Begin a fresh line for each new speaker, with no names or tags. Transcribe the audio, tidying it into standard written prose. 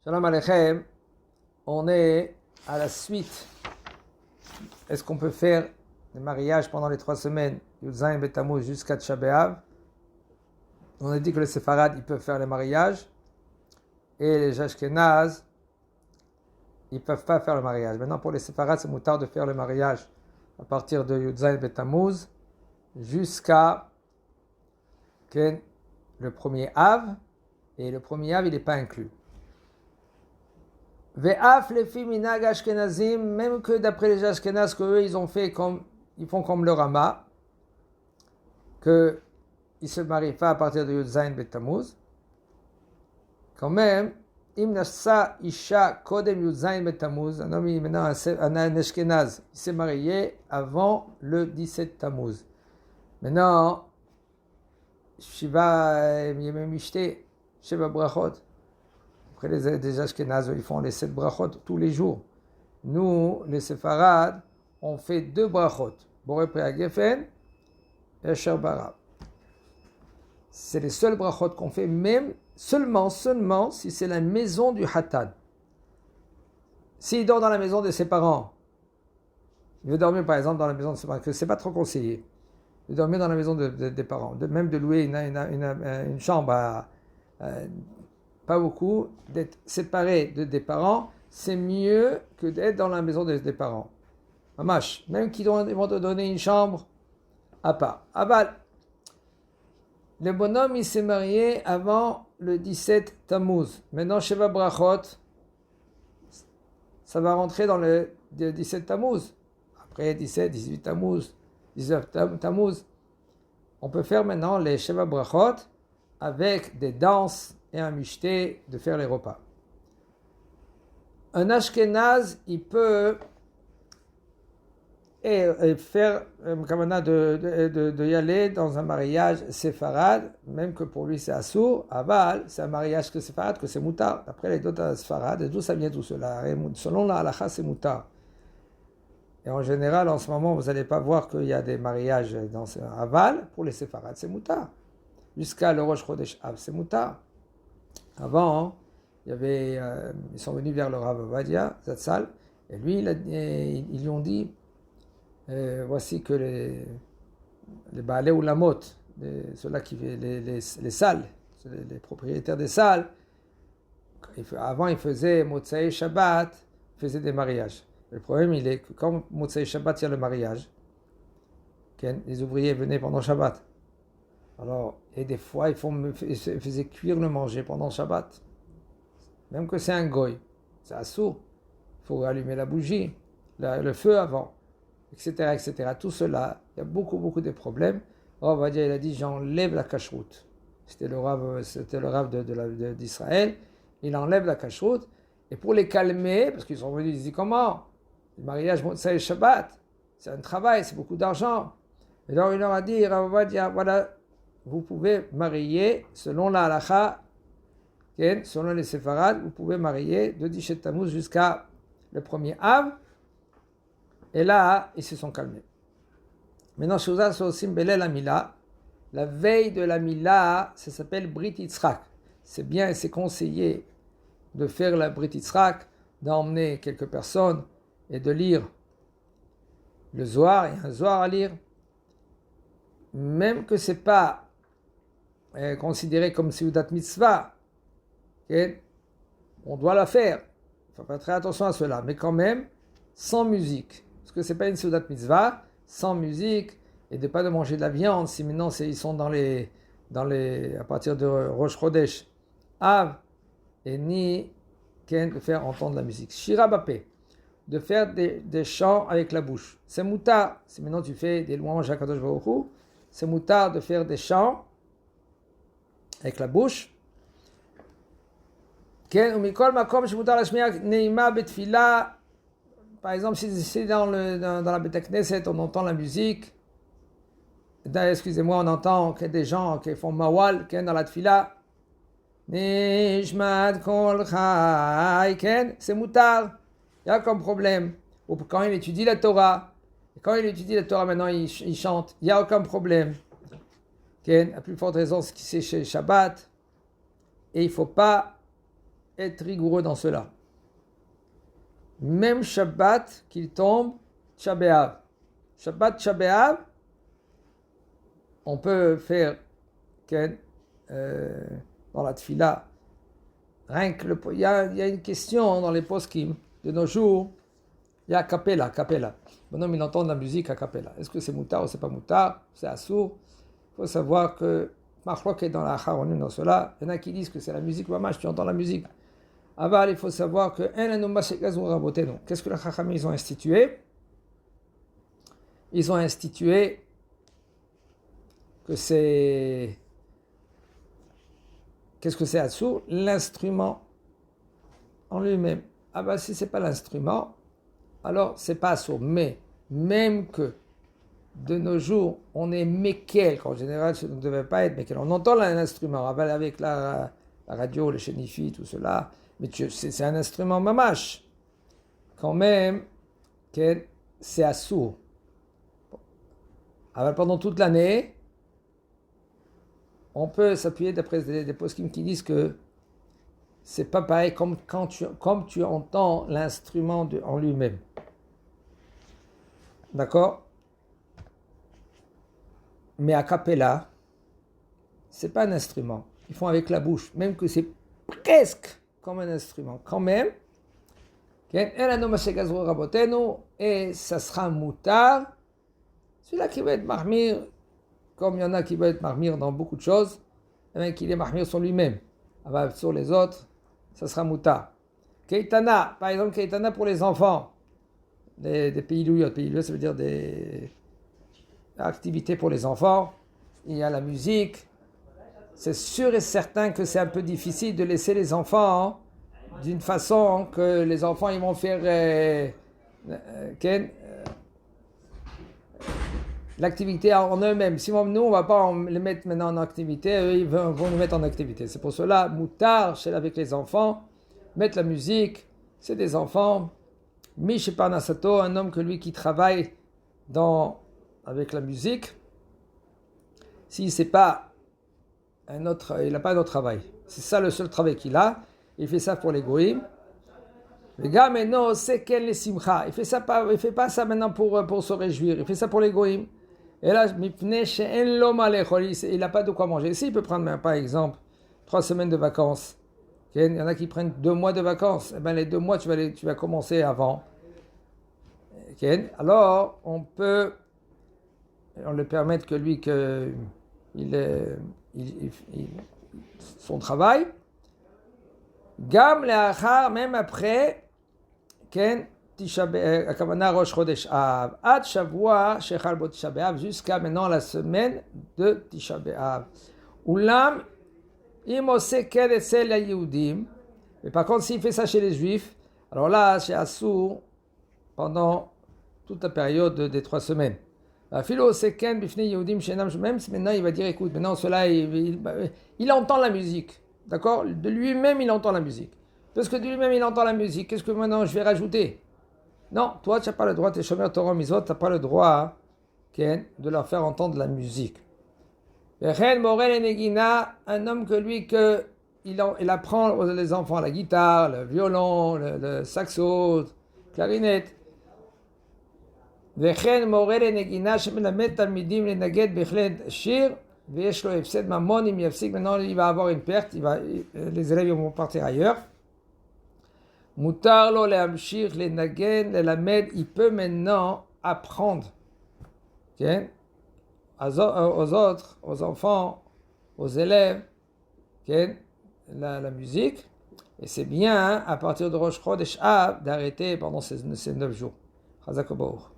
Shalom Aleichem, on est à la suite. Est-ce qu'on peut faire le mariage pendant les 3 semaines, Yud Zayin Betamuz jusqu'à Tisha B'Av? On a dit que les séfarades, ils peuvent faire le mariage, et les Ashkénazes, ils ne peuvent pas faire le mariage. Maintenant, pour les séfarades, c'est moutar de faire le mariage à partir de Yud Zayin Betamuz jusqu'à le premier Av, et le premier Av, il n'est pas inclus. Ve'af lefi minag ashkenazim, même que d'après les Ashkenazes, qu'eux ils font comme le Rama, qu'ils ne se marient pas à partir de Yud Zayin Betamuz. Quand même, im nasa isha kodem Yud Zayin Betamuz, un homme maintenant un Ashkenaz, il s'est marié avant le 17 Tammuz. Maintenant, Shiva Yememishte, Sheva Brachot. Après, les Ashkénazes, ils font les 7 brachot tous les jours. Nous, les séfarades, on fait 2 brachot. Boré Prea Geffen et Asher Bara. C'est les seuls brachot qu'on fait, même seulement si c'est la maison du Hatan. S'il dort dans la maison de ses parents, il veut dormir par exemple dans la maison de ses parents, que c'est pas trop conseillé. Il veut dormir dans la maison des parents. Même de louer une chambre pas beaucoup, d'être séparé des parents, c'est mieux que d'être dans la maison des parents. Mamash, même qu'ils vont te donner une chambre à part. Aval, le bonhomme, il s'est marié avant le 17 Tammuz. Maintenant, Sheva Brachot, ça va rentrer dans le 17 Tammuz. Après 17, 18 Tammuz, 19 Tammuz. On peut faire maintenant les Sheva Brachot avec des danses et un mishté de faire les repas. Un Ashkénaz, il peut faire kamana de y aller dans un mariage séfarade, même que pour lui c'est assour. Aval, c'est un mariage que séfarade, que c'est moutar. Après les d'autres séfarades, d'où ça vient tout cela? Selon la halakha, c'est moutar. Et en général, en ce moment, vous n'allez pas voir qu'il y a des mariages dans Aval. Pour les séfarades, c'est moutar. Jusqu'à le Rosh Chodesh Av, c'est moutar. Avant, ils sont venus vers le Rav Ovadia, Zatzal, et lui, ils lui ont dit, voici que les Baalei Ulamot, ceux-là qui les salles, les propriétaires des salles, avant ils faisaient Motzei Shabbat, ils faisaient des mariages. Le problème, il est que quand Motzei Shabbat, il y a le mariage, les ouvriers venaient pendant Shabbat. Alors, et des fois, ils faisaient cuire le manger pendant Shabbat. Même que c'est un goy, c'est assourd. Il faut allumer la bougie, le feu avant, etc., etc. Tout cela, il y a beaucoup de problèmes. Rav Ovadia, il a dit, j'enlève la cacheroute. C'était le rave d'Israël. Il enlève la cacheroute. Et pour les calmer, parce qu'ils sont venus, ils disent, comment? Le mariage, c'est le Shabbat. C'est un travail, c'est beaucoup d'argent. Et alors, il leur a dit, Rav Ovadia, voilà, vous pouvez marier, selon la halakha, selon les séfarades, vous pouvez marier de 17 Tammuz jusqu'à le premier Av. Et là, ils se sont calmés. Maintenant, chez Ouza, c'est aussi Belel Amila. La veille de la Mila, ça s'appelle Brit Yitzhak. C'est bien et c'est conseillé de faire la Brit Yitzhak, d'emmener quelques personnes et de lire le Zohar. Il y a un Zohar à lire. Même que ce n'est pas considéré comme Seudat Mitzvah, on doit la faire. Il faut faire très attention à cela. Mais quand même, sans musique. Parce que ce n'est pas une Seudat Mitzvah, sans musique, et de ne pas de manger de la viande, si maintenant ils sont à partir de Rosh Chodesh, Av, et ni de faire entendre la musique. Shira Bapé, de faire des chants avec la bouche. C'est moutar. Si maintenant tu fais des louanges à Kadosh Baruch Hu, c'est moutar de faire des chants avec la bouche. Par exemple, si dans la Beit Knesset, on entend la musique, excusez-moi, on entend qu'il y a des gens qui font mawal, dans la tfila, Nishmat kol chai, c'est moutar, il y a comme problème. Ou quand il étudie la Torah, maintenant il chante, il n'y a aucun problème. À plus forte raison, ce qui c'est chez Shabbat. Et il ne faut pas être rigoureux dans cela. Même Shabbat qu'il tombe, Tisha B'Av. Shabbat, Tisha B'Av, on peut faire dans la tfila. Rien que il y a une question dans les poskim de nos jours. Il y a capella. Bonhomme, il entend de la musique à capella. Est-ce que c'est moutard ou c'est pas moutard? C'est assour. Il faut savoir que Machlok est dans la Haronim dans cela. Il y en a qui disent que c'est la musique mamash, tu entends la musique. Aval, il faut savoir que qu'est-ce que les Chachamim ils ont institué? Ils ont institué que c'est... Qu'est-ce que c'est assour? L'instrument en lui-même. Ah ben si c'est pas l'instrument, alors c'est pas assour. Mais même que de nos jours, on est méquel, qu'en général, ça ne devait pas être méquel. On entend l'instrument, avec la radio, le chénifi, tout cela, mais c'est un instrument mamash. Quand même, c'est assourd. Alors pendant toute l'année, on peut s'appuyer d'après des poskim qui disent que c'est pas pareil comme tu entends l'instrument en lui-même. D'accord? Mais a cappella, c'est pas un instrument. Ils font avec la bouche, même que c'est presque comme un instrument. Quand même, et ça sera moutard. Celui-là qui va être marmire, comme il y en a qui vont être marmire dans beaucoup de choses, et bien qu'il est marmire sur lui-même. Alors, sur les autres, ça sera moutard. Keitana, par exemple, Keitana pour les enfants. Des pays Pays ça veut dire des activités pour les enfants. Il y a la musique. C'est sûr et certain que c'est un peu difficile de laisser les enfants d'une façon que les enfants ils vont faire l'activité en eux-mêmes. Si nous, on ne va pas les mettre maintenant en activité, eux, ils vont nous mettre en activité. C'est pour cela, moutard, avec les enfants, mettre la musique, c'est des enfants. Mish Parnasato, un homme que lui qui travaille avec la musique, s'il sait pas il n'a pas un autre travail. C'est ça le seul travail qu'il a. Il fait ça pour les goïms. Le gars, mais non, c'est quel les simcha. Il fait pas ça maintenant pour se réjouir. Il fait ça pour les goïms. Et là, il n'a pas de quoi manger. Ici, il peut prendre, par exemple, 3 semaines de vacances. Il y en a qui prennent 2 mois de vacances. Eh bien, les 2 mois, tu vas commencer avant. Alors, on le permet que lui, son travail. Gam le'achar, même après, Akavana Rosh Chodesh Av, Ad Shavua Shechal Bo Tisha B'Av, jusqu'à maintenant la semaine de Tisha B'Av. Ulam, im ose ken etzel haYehudim, mais par contre s'il fait ça chez les Juifs, alors là c'est assour pendant toute la période des 3 semaines. Philo ose ken bifnei Yehudim shenam, même si maintenant il va dire écoute, maintenant cela il entend la musique, d'accord? De lui-même il entend la musique. Parce que de lui-même il entend la musique, qu'est-ce que maintenant je vais rajouter? Non, toi tu n'as pas le droit, tes shomer Torah Mizot, tu n'as pas le droit de leur faire entendre la musique. Un homme que lui, il apprend les enfants la guitare, le violon, le saxo, clarinette. Maintenant il va avoir une perte, les élèves vont partir ailleurs. Mutar lo lehamshich lenagen lelamed, il peut maintenant apprendre aux autres, aux enfants, aux élèves, la musique. Et c'est bien à partir de Rosh Chodesh Av d'arrêter pendant ces 9 jours. Chazak Obaor.